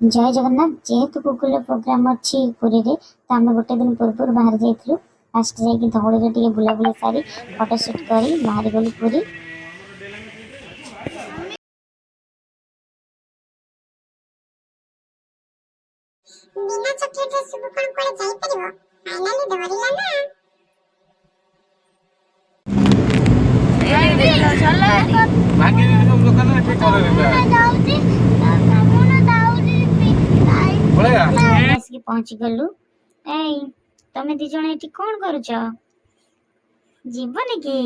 जय जगन्नाथ जेहेतु Google programme अच्छी पुरी रे तो आम गोटे दिन पूर्व बाहर जाइलु फास्ट जाइए धौली टे बुलाबुली सारी फोटोशूट कर बाहरी गलु पुरी। बिना चॉकलेट रे सब कोन कोले जाई परिबो फाइनली धरिला ना ए देखलो चलो भागी सब दुकान में ठीक कर देबे जाउती कामोना दाउती बोलेगा आसिक पहुँची गलु। ए तमे दी जण एठी कोन करूछ जीवन की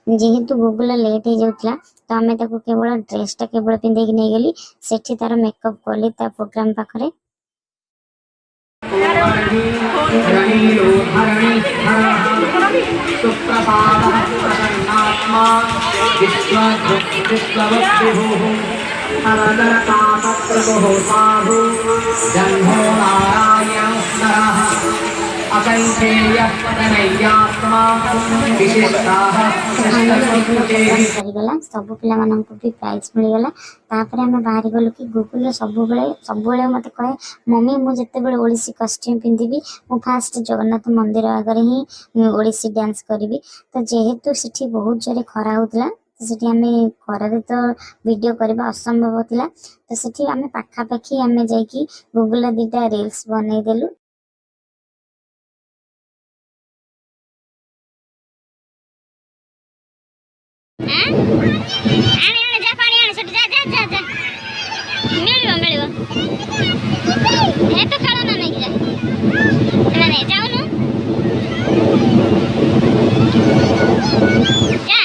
जेहेतु गुगल लेट हो जाउतला तो आमे ताको केवल ड्रेसटा केवल पिंधे नहीं गली सेठी तार मेकअप कली ता प्रोग्राम पाखरे। सरीगला सब पिला मानक भी प्राइज मिलगला तापर आम बाहरी गलु कि गुगल सब मत कहे मम्मी मुझे ओडिसी कस्ट्यूम पिंधिबी मु फास्ट जगन्नाथ मंदिर आगे ही ओडिसी डांस करी। तो जेहेतु सेठी बहुत जोरे खरा होतला तो सेठी आमे खरारे तो वीडियो करबा असंभव थिला तो सेठी आमे पाखापाखी आमे जाइकी गुगल दीटा रील्स बनै देलु। आने जा पानी आने छोट जा जा जा जा मिलिबो ए तो खाना ना नहीं जा एला नहीं जाओ नु जा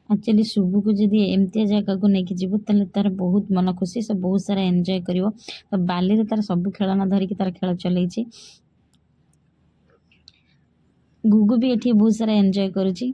एक्चुअली शुभ को जब एमती जगह को लेकिन जीव तार तार बहुत मन खुशी से बहुत सारा एंजॉय करिवो। तो बाली रे तार सब खेलना धरिकी तार खेल चलैछि गुगु भी एठी बहुत सारा एंजॉय करुछि।